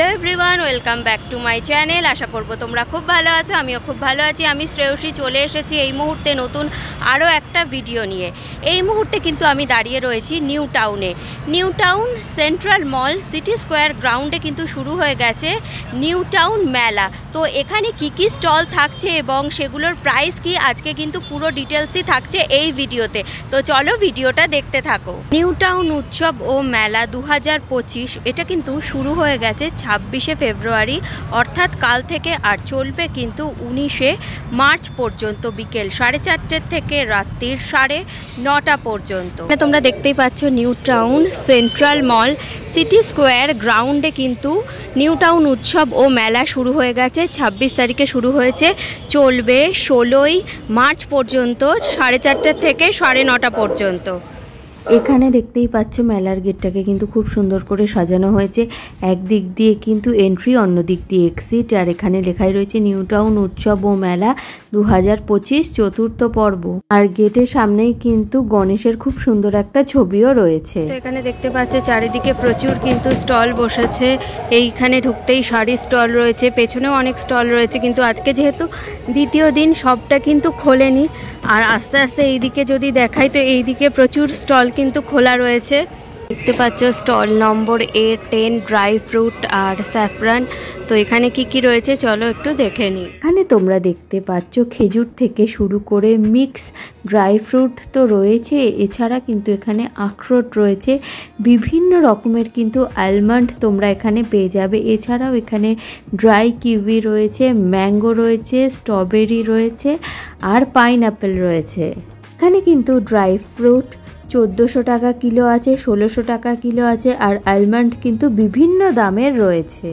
Hello everyone, welcome back to my channel. আশা করবো তোমরা খুব ভালো আছো, আমিও খুব ভালো আছি। আমি শ্রেয়সী চলে এসেছি এই মুহূর্তে নতুন আরও একটা ভিডিও নিয়ে। এই মুহূর্তে কিন্তু আমি দাঁড়িয়ে রয়েছি নিউ টাউনে। নিউ টাউন সেন্ট্রাল মল সিটি স্কোয়ার গ্রাউন্ডে কিন্তু শুরু হয়ে গেছে নিউ টাউন মেলা। তো এখানে কি কি স্টল থাকছে এবং সেগুলোর প্রাইস কি, আজকে কিন্তু পুরো ডিটেলসই থাকছে এই ভিডিওতে। তো চলো ভিডিওটা দেখতে থাকো। নিউ টাউন উৎসব ও মেলা 2025 এটা কিন্তু শুরু হয়ে গেছে 26শে ফেব্রুয়ারি, অর্থাৎ কাল থেকে, আর চলবে কিন্তু 19শে মার্চ পর্যন্ত বিকেল 4:30 থেকে রাত্রির 9:30 পর্যন্ত। তোমরা দেখতেই পাচ্ছ নিউ টাউন সেন্ট্রাল মল সিটি স্কোয়ার গ্রাউন্ডে কিন্তু নিউ টাউন উৎসব ও মেলা শুরু হয়ে গেছে। 26 তারিখে শুরু হয়েছে, চলবে 16ই মার্চ পর্যন্ত 4:30 থেকে 9:30 পর্যন্ত। এখানে দেখতেই পাচ্ছ মেলার গেটটাকে কিন্তু খুব সুন্দর করে সাজানো হয়েছে। একদিক দিয়ে কিন্তু এন্ট্রি, অন্য দিক দিয়ে এক্সিট। আর এখানে লেখাই রয়েছে নিউ টাউন উৎসব ও মেলা 2025 চতুর্থ পর্ব। আর গেটের সামনেই কিন্তু গণেশের খুব সুন্দর একটা ছবিও রয়েছে। তো এখানে দেখতে পাচ্ছ চারিদিকে প্রচুর কিন্তু স্টল বসেছে। এইখানে ঢুকতেই শাড়ি স্টল রয়েছে, পেছনেও অনেক স্টল রয়েছে, কিন্তু আজকে যেহেতু দ্বিতীয় দিন সবটা কিন্তু খোলেনি। আর আস্তে আস্তে এইদিকে যদি দেখাই তো এইদিকে প্রচুর স্টল কিন্তু খোলা রয়েছে। দেখতে পাচ্ছ stall number A10 dry fruit আর স্যাফরান। তো এখানে কি কি রয়েছে চলো একটু দেখে নিই। এখানে তোমরা দেখতে পাচ্ছ খেজুর থেকে শুরু করে মিক্স ড্রাই ফ্রুট তো রয়েছে, এছাড়া কিন্তু এখানে আখরোট রয়েছে, বিভিন্ন রকমের কিন্তু আলমন্ড তোমরা এখানে পেয়ে যাবে। এছাড়াও এখানে ড্রাই কিউই রয়েছে, ম্যাঙ্গো রয়েছে, স্ট্রবেরি রয়েছে আর পাইনঅ্যাপেল রয়েছে। এখানে কিন্তু ড্রাই ফ্রুট 1400 টাকা কিলো আছে, 1600 টাকা কিলো আছে, আর আলমন্ড কিন্তু বিভিন্ন দামের রয়েছে।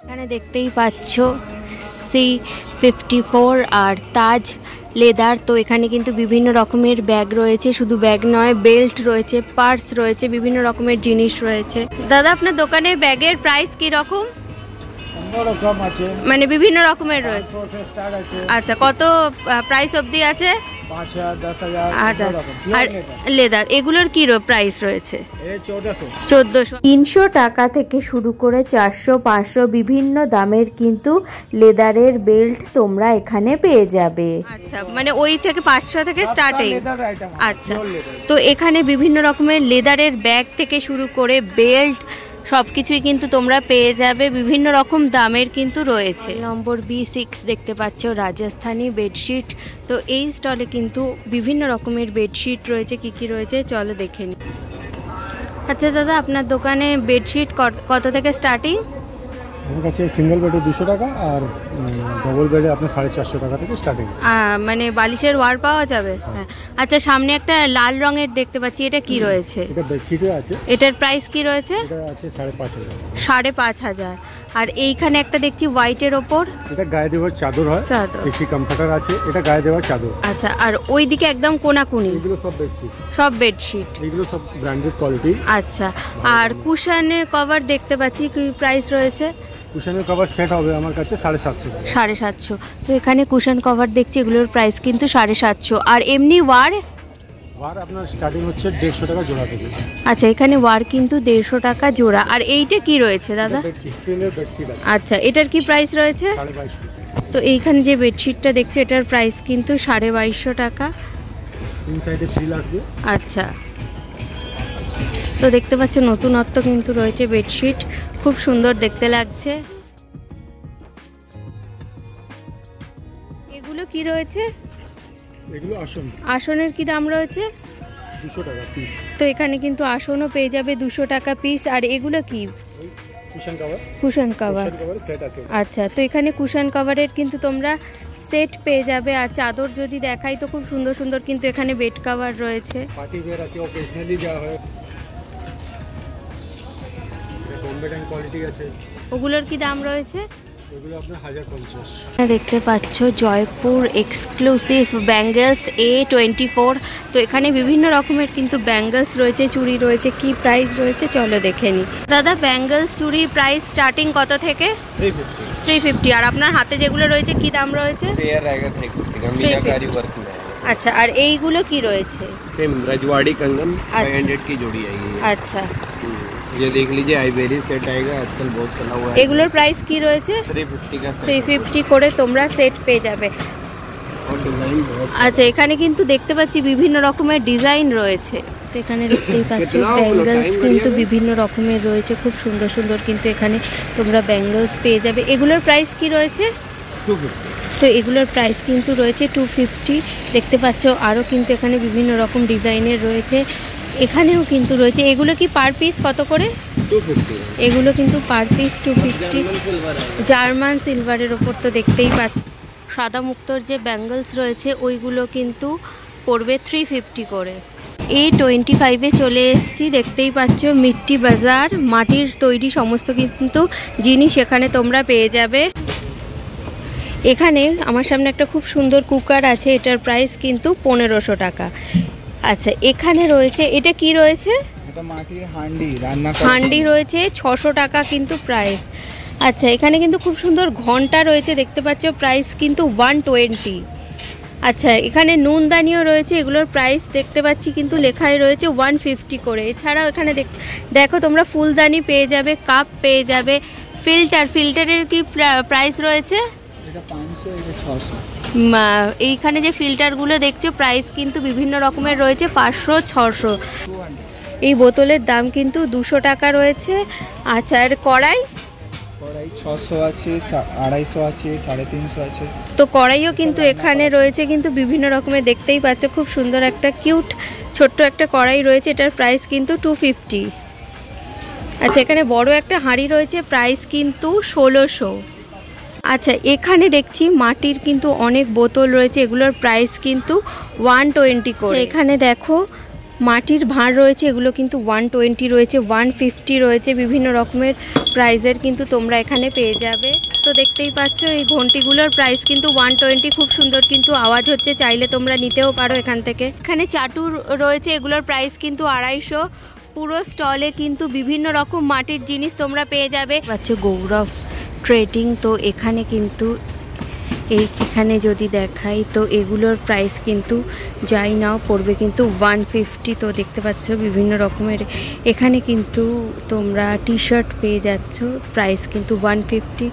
এখানে দেখতেই পাচ্ছ C54 আর তাজ লেদার। তো এখানে কিন্তু বিভিন্ন রকমের ব্যাগ রয়েছে, শুধু ব্যাগ নয়, বেল্ট রয়েছে, পার্স রয়েছে, বিভিন্ন রকমের জিনিস রয়েছে। দাদা, আপনার দোকানে ব্যাগের প্রাইস কি রকম? মানে বিভিন্ন রকমের রয়েছে। আচ্ছা, কত প্রাইস অবধি আছে? 5000, 10,000। আচ্ছা, আর লেদার এগুলোর কি প্রাইস রয়েছে? 1400। 300 টাকা থেকে শুরু করে 400, 500 বিভিন্ন দামের কিন্তু লেদারের বেল্ট তোমরা এখানে পেয়ে যাবে। আচ্ছা, মানে ওই থেকে 500 থেকে স্টার্টিং। আচ্ছা, তো এখানে বিভিন্ন রকমের লেদারের ব্যাগ থেকে শুরু করে বেল্ট সব কিছুই কিন্তু তোমরা পেয়ে যাবে, বিভিন্ন রকম দামের কিন্তু রয়েছে। নম্বর B6 দেখতে পাচ্ছ রাজস্থানী বেডশিট। তো এই স্টলে কিন্তু বিভিন্ন রকমের বেডশিট রয়েছে। কি কি রয়েছে চলো দেখে নিই। আচ্ছা দাদা, আপনার দোকানে বেডশিট কত থেকে স্টার্টিং? আমার কাছে সিঙ্গেল বেডে 200 টাকা আর ডবল বেডে আপনার 450 টাকা থেকে স্টার্টিং। মানে বালিশের ওয়ার পাওয়া যাবে? হ্যাঁ। আচ্ছা, সামনে একটা লাল রঙের দেখতে পাচ্ছি, এটা কি রয়েছে? এটা বেডশিটও আছে। এটার প্রাইস কি রয়েছে? এটা আছে 5,500। 5,500। আর এইখানে একটা দেখছি হোয়াইটের ওপর, এটা গায়ে দেওয়ার চাদর হয়, এসি কমফর্টার আছে, এটা গায়ে দেওয়ার চাদর। আচ্ছা, আর ওইদিকে একদম কোনাকুনি এগুলো সব বেডশিট। সব বেডশিট, এগুলো সব ব্র্যান্ডেড কোয়ালিটি। আচ্ছা, আর কুশনের কভার দেখতে পাচ্ছি, কি প্রাইস রয়েছে? কুশনের কভার সেট হবে আমার কাছে 750 টাকা। 750। তো এখানে কুশন কভার দেখছি, এগুলোর প্রাইস কিন্তু 750। আর এমনি ওয়ার আপনার স্টার্টিং হচ্ছে 150 টাকা জোড়া থেকে। আচ্ছা, এখানে ওয়ার কিন্তু 150 টাকা জোড়া। আর এইটা কি রয়েছে দাদা? আচ্ছা, এটার কি প্রাইস রয়েছে? 2250। তো এইখানে যে বেডশিটটা দেখছো এটার প্রাইস কিন্তু 2250 টাকা। তিন সাইডে ফ্রিল আসবে। আচ্ছা, তো দেখতে পাচ্ছ নতুনত্ব কিন্তু রয়েছে বেডশিট, খুব সুন্দর দেখতে লাগছে। এগুলো কি রয়েছে? এগুলো আসন। আসনের কি দাম রয়েছে? 200 টাকা পিস। তো এখানে কিন্তু আসনও পেয়ে যাবে 200 টাকা পিস। আর এগুলো কি? Cushion cover. Cushion cover set আছে। আচ্ছা, তো এখানে কুশন কভারের কিন্তু তোমরা সেট পেয়ে যাবে। আর চাদর যদি দেখাই তো খুব সুন্দর সুন্দর কিন্তু এখানে বেড কভার রয়েছে। পার্টি ওয়্যার আছে, অকেশনালি দেওয়া হয়। কোয়ালিটি আছে। ওগুলোর কি দাম রয়েছে? এগুলো আপনার 1050। দেখতে পাচ্ছ জয়পুর এক্সক্লুসিভ ব্যাঙ্গেলস A24। তো এখানে বিভিন্ন রকমের কিন্তু ব্যাঙ্গেলস রয়েছে, চুড়ি রয়েছে। কি প্রাইস রয়েছে চলো দেখে নিই। দাদা, ব্যাঙ্গেলস চুড়ি প্রাইস স্টার্টিং কত থেকে? 350। আর আপনার হাতে যেগুলো রয়েছে কি দাম রয়েছে? अच्छा और এইগুলো কি রয়েছে सेम रजवाड़ी कंगन 500 की जोड़ी आएगी अच्छा ये देख लीजिए आइवेरी सेट आएगा आजकल बहुत चला हुआ है এগুলোর প্রাইস কি রয়েছে 350 का 350 করে তোমরা সেট পেয়ে যাবে और डिजाइन बहुत আচ্ছা এখানে কিন্তু দেখতে পাচ্ছি বিভিন্ন রকমের ডিজাইন রয়েছে তো এখানে দেখতেই পাচ্ছ ব্যাঙ্গলস কিন্তু বিভিন্ন রকমের রয়েছে খুব সুন্দর সুন্দর কিন্তু এখানে তোমরা ব্যাঙ্গলস পেয়ে যাবে এগুলোর প্রাইস কি রয়েছে 250 তো এগুলোর প্রাইস কিন্তু রয়েছে 250 দেখতে পাচ্ছ আরও কিন্তু এখানে বিভিন্ন রকম ডিজাইনের রয়েছে এখানেও কিন্তু রয়েছে এগুলো কি পার পিস কত করে 250 এগুলো কিন্তু পার পিস 250 জার্মান সিলভারের ওপর তো দেখতেই পাচ্ছ সাদা মুক্তোর যে ব্যাঙ্গলস রয়েছে ওইগুলো কিন্তু পড়বে 350 করে A25 এ চলে এসেছি দেখতেই পাচ্ছ মিট্টি বাজার মাটির তৈরি সমস্ত কিন্তু জিনিস এখানে তোমরা পেয়ে যাবে এখানে আমার সামনে একটা খুব সুন্দর কুকার আছে এটার প্রাইস কিন্তু 1500 টাকা আচ্ছা এখানে রয়েছে এটা কি রয়েছে এটা মাটির হান্ডি রান্না হান্ডি রয়েছে 600 টাকা কিন্তু প্রাইস আচ্ছা এখানে কিন্তু খুব সুন্দর ঘন্টা রয়েছে দেখতে পাচ্ছ প্রাইস কিন্তু 120 আচ্ছা এখানে নুনদানিও রয়েছে এগুলোর প্রাইস দেখতে পাচ্ছি কিন্তু লেখাই রয়েছে 150 করে এছাড়াও এখানে দেখো তোমরা ফুলদানি পেয়ে যাবে কাপ পেয়ে যাবে ফিল্টারের কি প্রাইস রয়েছে এটা 500 এটা 600 এইখানে যে ফিল্টারগুলো দেখছো প্রাইস কিন্তু বিভিন্ন রকমের রয়েছে 500 600 এই বোতলের দাম কিন্তু 200 টাকা রয়েছে আচ্ছা আর কড়াই 600 আছে 250 আছে 350 আছে তো কড়াইও কিন্তু এখানে রয়েছে কিন্তু বিভিন্ন রকমের দেখতেই পাচ্ছ খুব সুন্দর একটা কিউট ছোট্ট একটা কড়াই রয়েছে এটার প্রাইস কিন্তু 250 আচ্ছা এখানে বড় একটা হাঁড়ি রয়েছে প্রাইস কিন্তু 1600 আচ্ছা এখানে দেখছি মাটির কিন্তু অনেক বোতল রয়েছে এগুলোর প্রাইস কিন্তু 120 করে এখানে দেখো মাটির ভাঁড় রয়েছে এগুলো কিন্তু 120 রয়েছে 150 রয়েছে বিভিন্ন রকমের প্রাইজের কিন্তু তোমরা এখানে পেয়ে যাবে তো দেখতেই পাচ্ছ এই ঘন্টিগুলোর প্রাইস কিন্তু 120 খুব সুন্দর কিন্তু আওয়াজ হচ্ছে চাইলে তোমরা নিতেও পারো এখান থেকে এখানে চাটু রয়েছে এগুলোর প্রাইস কিন্তু 250 পুরো স্টলে কিন্তু বিভিন্ন রকম মাটির জিনিস তোমরা পেয়ে যাবে পাচ্ছ গৌরব ট্রেডিং তো এখানে কিন্তু এইখানে যদি দেখাই তো এগুলোর প্রাইস কিন্তু যাই নাও পড়বে কিন্তু 150 তো দেখতে পাচ্ছ বিভিন্ন রকমের এখানে কিন্তু তোমরা টি শার্ট পেয়ে যাচ্ছ প্রাইস কিন্তু 150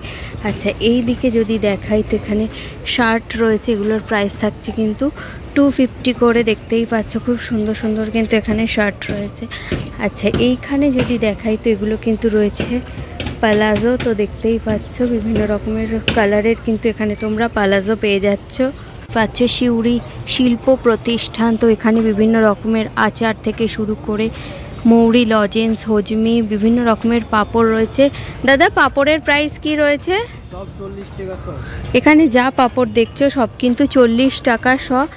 আচ্ছা এই দিকে যদি দেখাই তো এখানে শার্ট রয়েছে এগুলোর প্রাইস থাকছে কিন্তু 250 করে দেখতেই পাচ্ছ খুব সুন্দর সুন্দর কিন্তু এখানে শার্ট রয়েছে আচ্ছা এইখানে যদি দেখাই তো এগুলো কিন্তু রয়েছে পালাজো তো দেখতেই পাচ্ছ বিভিন্ন রকমের কালারের কিন্তু এখানে তোমরা পালাজো পেয়ে যাচ্ছ পাচ্ছ শিউরি শিল্প প্রতিষ্ঠান তো এখানে বিভিন্ন রকমের আচার থেকে শুরু করে মৌরি লজেন্স হজমি বিভিন্ন রকমের পাপড় রয়েছে দাদা পাপড়ের প্রাইস কি রয়েছে সব 40 টাকা সব এখানে যা পাপড় দেখছো সব কিন্তু 40 টাকা সব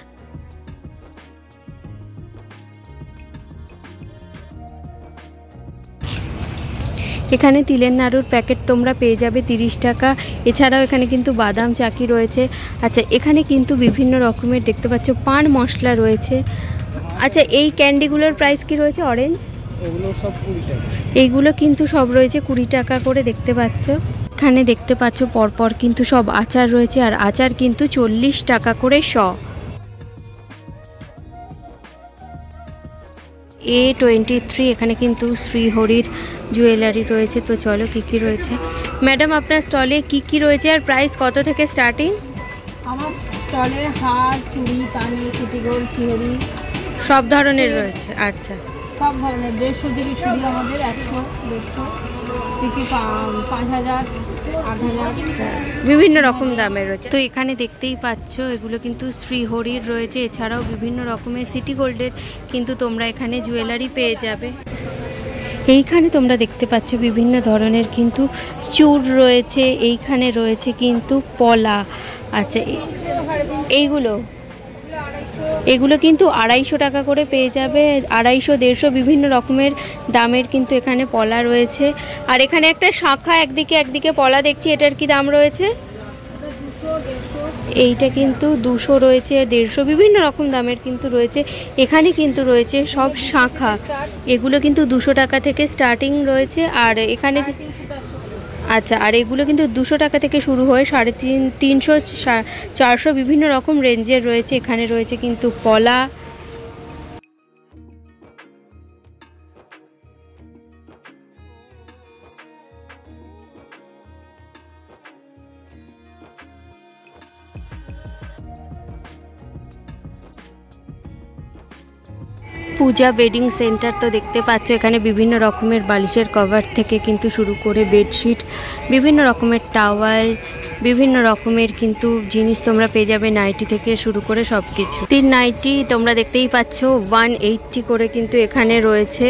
এখানে তিলের নাড়ুর প্যাকেট তোমরা পেয়ে যাবে 30 টাকা এছাড়াও এখানে কিন্তু বাদাম চাকি রয়েছে আচ্ছা এখানে কিন্তু বিভিন্ন রকমের দেখতে পাচ্ছ পান মশলা রয়েছে আচ্ছা এই ক্যান্ডিগুলোর প্রাইস কি রয়েছে অরেঞ্জ এগুলো সব 20 টাকা এইগুলো কিন্তু সব রয়েছে 20 টাকা করে দেখতে পাচ্ছ এখানে দেখতে পাচ্ছ পরপর কিন্তু সব আচার রয়েছে আর আচার কিন্তু 40 টাকা করে শ A23 এখানে কিন্তু শ্রীহরির জুয়েলারি রয়েছে তো চলো কি কি রয়েছে ম্যাডাম আপনার স্টলে কি কি রয়েছে আর প্রাইস কত থেকে স্টার্টিং আমার স্টলে হার চুড়ি কানে সিটিগোল্ড শিহরি সব ধরনের রয়েছে আচ্ছা সব ধরনের 150 থেকে শুরু আমাদের 100 150 থেকে 5000 8000 বিভিন্ন রকম দামের রয়েছে তো এখানে দেখতেই পাচ্ছ এগুলো কিন্তু শ্রীহরির রয়েছে এছাড়াও বিভিন্ন রকমের সিটি গোল্ডের কিন্তু তোমরা এখানে জুয়েলারি পেয়ে যাবে এইখানে তোমরা দেখতে পাচ্ছ বিভিন্ন ধরনের কিন্তু চূড় রয়েছে এইখানে রয়েছে কিন্তু পলা আচ্ছা এইগুলো এগুলো কিন্তু 250 টাকা করে পেয়ে যাবে 250 150 বিভিন্ন রকমের দামের কিন্তু এখানে পলা রয়েছে আর এখানে একটা শাখা একদিকে পলা দেখছি এটার কি দাম রয়েছে এইটা কিন্তু 200 রয়েছে 150 বিভিন্ন রকম দামের কিন্তু রয়েছে এখানে কিন্তু রয়েছে সব শাখা এগুলো কিন্তু 200 টাকা থেকে স্টার্টিং রয়েছে আর এখানে আচ্ছা, আর এগুলো কিন্তু 200 টাকা থেকে শুরু হয়, 350, 300, 400 বিভিন্ন রকম রেঞ্জের রয়েছে। এখানে রয়েছে কিন্তু কলা। পূজা বেডিং সেন্টার তো দেখতে পাচ্ছ, এখানে বিভিন্ন রকমের বালিশের কভার থেকে কিন্তু শুরু করে বেডশিট, বিভিন্ন রকমের টাওয়াল, বিভিন্ন রকমের কিন্তু জিনিস তোমরা পেয়ে যাবে, নাইটি থেকে শুরু করে সব কিছু। 3 নাইটি তোমরা দেখতেই পাচ্ছ 180 করে কিন্তু এখানে রয়েছে,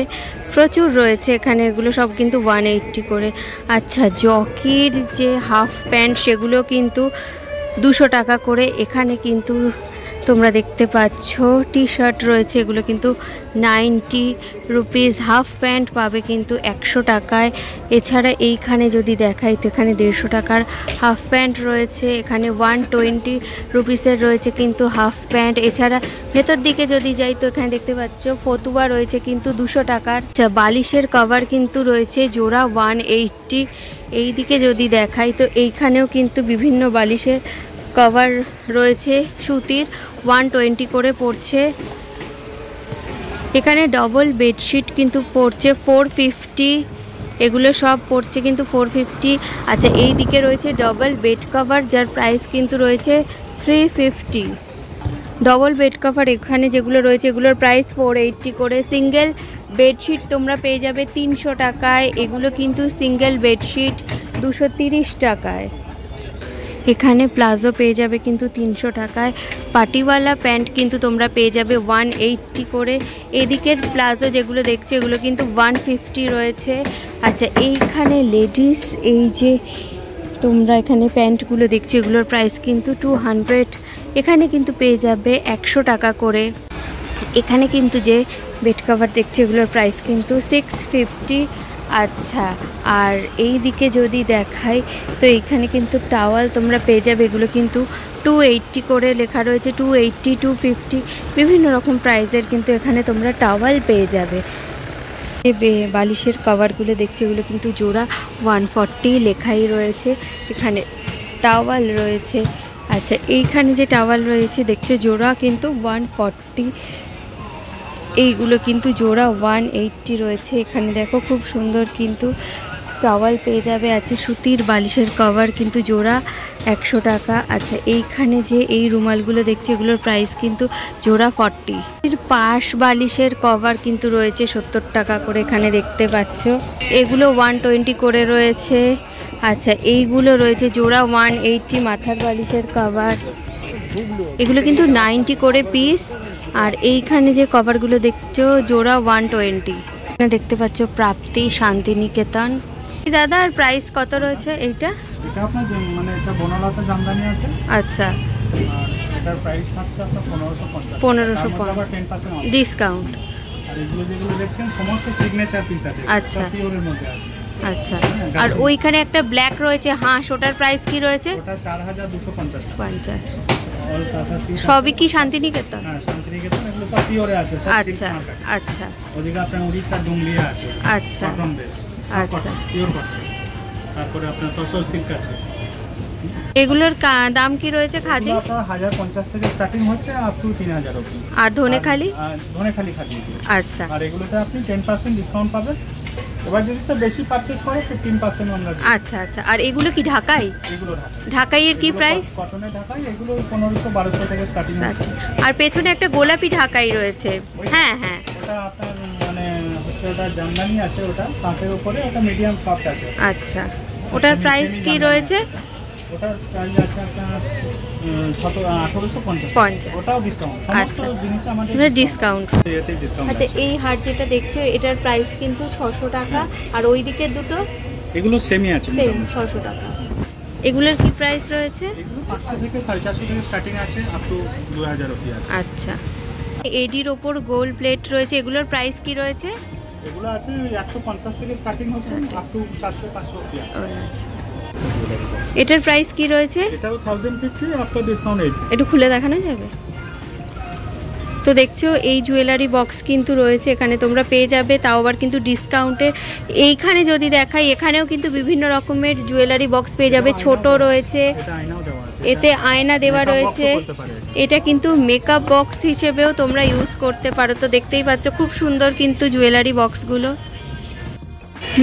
প্রচুর রয়েছে এখানে, এগুলো সব কিন্তু 180 করে। আচ্ছা, জকির যে হাফ প্যান্ট সেগুলো কিন্তু 200 টাকা করে। এখানে কিন্তু তোমরা দেখতে পাচ্ছ টি শার্ট রয়েছে, এগুলো কিন্তু 90 রুপিস। হাফ প্যান্ট পাবে কিন্তু 100 টাকায়। এছাড়া এইখানে যদি দেখাই তো এখানে 150 টাকার হাফ প্যান্ট রয়েছে, এখানে 120 রুপিসের রয়েছে কিন্তু হাফ প্যান্ট। এছাড়া ভেতর দিকে যদি যাই তো এখানে দেখতে পাচ্ছ ফতুয়া রয়েছে কিন্তু 200 টাকার। বালিশের কভার কিন্তু রয়েছে জোড়া 180। এই দিকে যদি দেখাই তো এইখানেও কিন্তু বিভিন্ন বালিশের কভার রয়েছে সুতির, 120 করে পড়ছে। এখানে ডবল বেডশিট কিন্তু পড়ছে 450, এগুলো সব পড়ছে কিন্তু 450। আচ্ছা, এই দিকে রয়েছে ডবল বেড কভার, যার প্রাইস কিন্তু রয়েছে 350। ডবল বেড কভার এখানে যেগুলো রয়েছে এগুলোর প্রাইস 480 করে। সিঙ্গেল বেডশিট তোমরা পেয়ে যাবে 300 টাকায়, এগুলো কিন্তু সিঙ্গেল বেডশিট 230 টাকায়। এখানে প্লাজো পেয়ে যাবে কিন্তু 300 টাকায়। পাটিওয়ালা প্যান্ট কিন্তু তোমরা পেয়ে যাবে 180 করে। এদিকের প্লাজো যেগুলো দেখছো এগুলো কিন্তু 150 রয়েছে। আচ্ছা, এইখানে লেডিস এই যে তোমরা এখানে প্যান্টগুলো দেখছো এগুলোর প্রাইস কিন্তু 200, এখানে কিন্তু পেয়ে যাবে 100 টাকা করে। এখানে কিন্তু যে বেড কভার দেখছো এগুলোর প্রাইস কিন্তু 650। আচ্ছা, আর এই দিকে যদি দেখাই তো এখানে কিন্তু টাওয়াল তোমরা পেয়ে যাবে, এগুলো কিন্তু 280 করে লেখা রয়েছে, 280, 250 বিভিন্ন রকম প্রাইসের কিন্তু এখানে তোমরা টাওয়াল পেয়ে যাবে। বালিশের কভারগুলো দেখছি এগুলো কিন্তু জোড়া 140 লেখাই রয়েছে। এখানে টাওয়াল রয়েছে। আচ্ছা, এইখানে যে টাওয়াল রয়েছে দেখছো জোড়া কিন্তু 140, এইগুলো কিন্তু জোড়া 180 রয়েছে। এখানে দেখো খুব সুন্দর কিন্তু টাওয়াল পেয়ে যাবে। আচ্ছা, সুতির বালিশের কভার কিন্তু জোড়া 100 টাকা। আচ্ছা, এইখানে যে এই রুমালগুলো দেখছো এগুলোর প্রাইস কিন্তু জোড়া 40। পাশ বালিশের কভার কিন্তু রয়েছে 70 টাকা করে, এখানে দেখতে পাচ্ছ এগুলো 120 করে রয়েছে। আচ্ছা, এইগুলো রয়েছে জোড়া 180 মাথার বালিশের কভার, এগুলো কিন্তু 90 করে পিস। আর এইখানে যে কভারগুলো দেখছো জোড়া 120। দেখতে পাচ্ছ প্রাপ্তি শান্তিনিকেতন। দাদা, আর প্রাইস কত রয়েছে এইটা? এটা আপনার মানে এটা বনলতা জামদানি আছে। আচ্ছা, এটার প্রাইস থাকছে আপনার 1550। 1550 ডিসকাউন্ট। আর এগুলো যেগুলো দেখছেন সমস্ত সিগনেচার পিস আছে। আচ্ছা, পিওরের মধ্যে আছে। আচ্ছা, আর ওইখানে একটা ব্ল্যাক রয়েছে হাঁস, ওটার প্রাইস কি রয়েছে? ওটা 4250 টাকা। 50। সবই কি শান্তিনিকেতন? হ্যাঁ, শান্তিনিকেতন, এগুলো সব পিওরে আছে। আচ্ছা, আচ্ছা, ওদিকে আপনার উড়িষ্যা ডুমলিয়া আছে। আচ্ছা, কটন বেস। আচ্ছা, পিওর কটন। তারপরে আপনার তসর সিল্ক আছে। এগুলোর দাম কি রয়েছে? খাদি আপনার 1050 থেকে স্টার্টিং হচ্ছে আপ টু 3000 অবধি। আর ধনেখালি? ধনেখালি খাদি। আচ্ছা, আর এগুলোতে আপনি 10% ডিসকাউন্ট পাবেন। এবার যদি স্যার বেশি পারচেজ করে 15% আমরা। আচ্ছা, আচ্ছা, আর এগুলো কি ঢাকাই? এগুলো ঢাকাইয়ের কি প্রাইস? কটনে ঢাকাই, এগুলো 1500-1200 থেকে স্টার্টিং হচ্ছে। আর পেছনে একটা গোলাপি ঢাকাই রয়েছে। হ্যাঁ, হ্যাঁ, ওটা আপনার মানে হচ্ছে ওটা জামদানি আছে, ওটা কাঁথের উপরে, ওটা মিডিয়াম সফট আছে। আচ্ছা, ওটার প্রাইস কি রয়েছে? ওটার প্রাইস আছে আপনার 1850। ওটাও ডিসকাউন্ট। সমস্ত জিনিস আমাদের ডিসকাউন্ট। ডিসকাউন্ট। আচ্ছা, এই হার যেটা দেখছো এটার প্রাইস কিন্তু 600 টাকা, আর ওই দিকের দুটো এগুলো সেমই আছে, সেম 600 টাকা। এগুলোর কি প্রাইস রয়েছে? এগুলো 500 থেকে 450 থেকে স্টার্টিং আছে, আপ টু 2000 অবধি আছে। আচ্ছা, এডির ওপর গোল্ড প্লেট রয়েছে, এগুলোর প্রাইস কি রয়েছে? এগুলো আছে 150 থেকে স্টার্টিং হচ্ছে, আপ টু 400-500 অবধি আছে। আচ্ছা, এটার প্রাইস কি রয়েছে? এটাও 1050 আফটার ডিসকাউন্ট 80। একটু খুলে দেখানো যাবে? তো দেখছো এই জুয়েলারি বক্স কিন্তু রয়েছে এখানে, তোমরা পেয়ে যাবে, তাও আবার কিন্তু ডিসকাউন্টে। এইখানে যদি দেখাই এখানেও কিন্তু বিভিন্ন রকমের জুয়েলারি বক্স পেয়ে যাবে, ছোট রয়েছে, এতে আয়না দেওয়া রয়েছে। এটা কিন্তু মেকআপ বক্স হিসেবেও তোমরা ইউজ করতে পারো। তো দেখতেই পাচ্ছ খুব সুন্দর কিন্তু জুয়েলারি বক্সগুলো।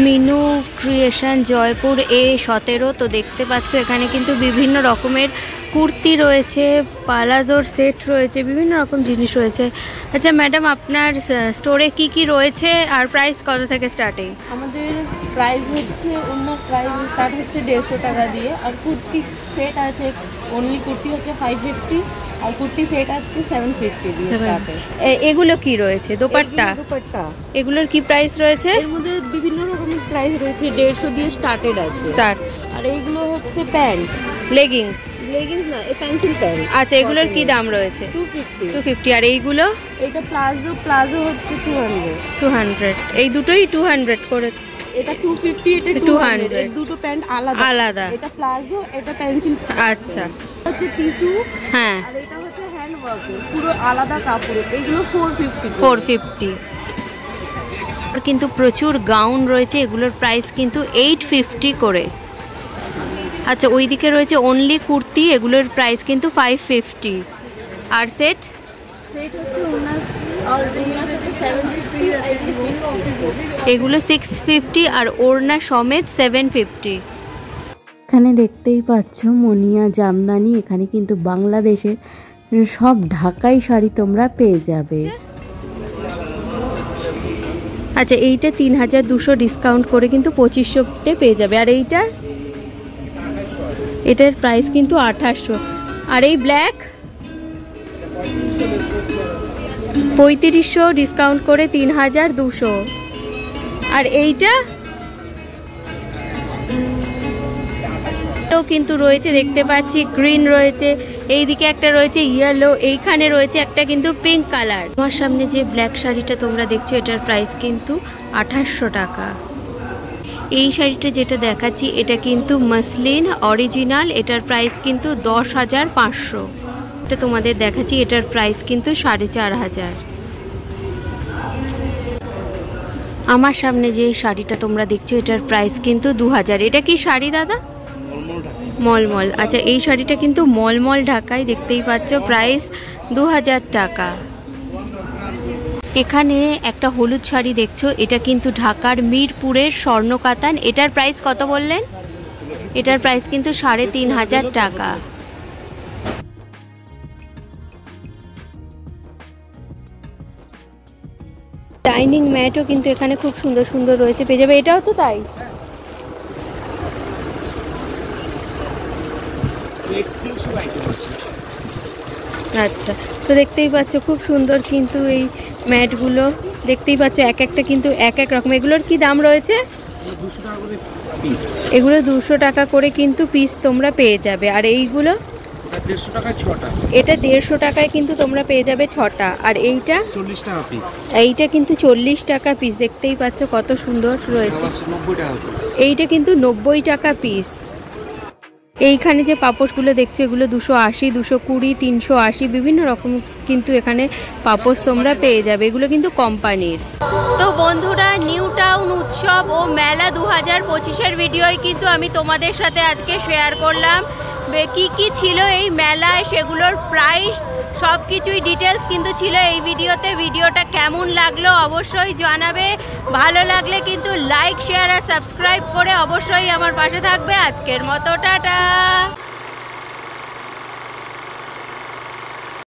Minu creation Jaipur A17। তো দেখতে পাচ্ছ এখানে কিন্তু বিভিন্ন রকমের কুর্তি রয়েছে, পালাজোর সেট রয়েছে, বিভিন্ন রকম জিনিস রয়েছে। আচ্ছা ম্যাডাম, আপনার স্টোরে কি কি রয়েছে আর প্রাইস কত থেকে স্টার্টিং? আমাদের প্রাইস হচ্ছে, অন্য প্রাইস স্টার্ট হচ্ছে 150 টাকা দিয়ে, আর কুর্তি সেট আছে, অনলি কুর্তি হচ্ছে 550, আর কুর্তি সেট আছে 750 দিয়ে স্টার্টে। এগুলো কি রয়েছে? দোপাট্টা? দুপাট্টা। এগুলোর কি প্রাইস রয়েছে? এর মধ্যে বিভিন্ন রকমের প্রাইস রয়েছে, 150 দিয়ে স্টার্টেড আছে স্টার্ট। আর এইগুলো হচ্ছে প্যান্ট, লেগিংস? লেগিংস না, এই পেন্সিল প্যান্ট। আচ্ছা, এগুলোর কি দাম রয়েছে? 250। আর এইগুলো? এটা প্লাজো হচ্ছে 200। এই দুটোই 200 করে? এটা 250, এটা 200। এই দুটো প্যান্ট আলাদা আলাদা। এটা প্লাজো, এটা পেন্সিল। আচ্ছা, হচ্ছে টিস্যু, হ্যাঁ, আর এটা হচ্ছে হ্যান্ড ওয়ার্ক, পুরো আলাদা কাপড়। এগুলো 450। 450। আর কিন্তু প্রচুর গাউন রয়েছে, এগুলোর প্রাইস কিন্তু 850 করে। আচ্ছা, ওইদিকে রয়েছে অনলি কুর্তি, এগুলোর প্রাইস কিন্তু 550। আর সেট? সেট হচ্ছে ওনার, আর ওনার সাথে 750, আর এই 650। এগুলো 650 আর ওড়না সমেত 750। এখানে দেখতেই পাচ্ছ মনিয়া জামদানি। এখানে কিন্তু বাংলাদেশের সব ঢাকাই শাড়ি তোমরা পেয়ে যাবে। আচ্ছা, এইটা 3200 ডিসকাউন্ট করে কিন্তু 2500-তে পেয়ে যাবে। আর এটার প্রাইস কিন্তু 2800। আর এই ব্ল্যাক 3500 ডিসকাউন্ট করে 3200। আর এইটা তো কিন্তু রয়েছে, দেখতে পাচ্ছি গ্রিন রয়েছে, এইদিকে একটা রয়েছে ইয়েলো, এইখানে রয়েছে একটা কিন্তু পিঙ্ক কালার। আমার সামনে যে ব্ল্যাক শাড়িটা তোমরা দেখছো এটার প্রাইস কিন্তু 2800 টাকা। এই শাড়িটা যেটা দেখাচ্ছি এটা কিন্তু মসলিন অরিজিনাল, এটার প্রাইস কিন্তু 10,500। এটা তোমাদের দেখাচ্ছি, এটার প্রাইস কিন্তু 4500। আমার সামনে যে শাড়িটা তোমরা দেখছো এটার প্রাইস কিন্তু 2000। এটা কি শাড়ি দাদা? মলমল। আচ্ছা, এই শাড়িটা কিন্তু মলমল ঢাকায়, দেখতেই পাচ্ছ, প্রাইস 2000 টাকা। এখানে একটা হলুদ শাড়ি দেখছো, এটা কিন্তু ঢাকার মিরপুরের স্বর্ণকাতান। এটার প্রাইস কত বললেন? এটার প্রাইস কিন্তু 3500 টাকা। ডাইনিং ম্যাটও কিন্তু এখানে খুব সুন্দর সুন্দর রয়েছে, পেয়ে যাবে। এটাও তো তাই? আচ্ছা, তো দেখতেই পাচ্ছ খুব সুন্দর কিন্তু এই ম্যাটগুলো, দেখতেই পাচ্ছ এক একটা কিন্তু এক এক রকম। এগুলোর কি দাম রয়েছে? এগুলো 200 টাকা করে কিন্তু পিস তোমরা পেয়ে যাবে। আর এইগুলো 150 টাকায় 6টা। এটা 150 টাকায় কিন্তু তোমরা পেয়ে যাবে 6টা। আর এইটা 40 টাকা পিস। এইটা কিন্তু 40 টাকা পিস, দেখতেই পাচ্ছ কত সুন্দর রয়েছে। 90 টাকা পিস। এইটা কিন্তু 90 টাকা পিস। এইখানে যে পাপোশগুলো দেখছো এগুলো 280, 220, 380, বিভিন্ন রকম কিন্তু এখানে পাপোশ তোমরা পেয়ে যাবে। এগুলো কিন্তু কোম্পানির। তো বন্ধুরা, নিউ টাউন উৎসব ও মেলা 2025-এর ভিডিওই কিন্তু আমি তোমাদের সাথে আজকে শেয়ার করলাম। কি কি ছিল এই মেলায়, সেগুলোর প্রাইস, সব কিছুই ডিটেলস কিন্তু ছিল এই ভিডিওতে। ভিডিওটা কেমন লাগলো অবশ্যই জানাবে। ভালো লাগলে কিন্তু লাইক, শেয়ার আর সাবস্ক্রাইব করে অবশ্যই আমার পাশে থাকবে। আজকের মতো টাটা।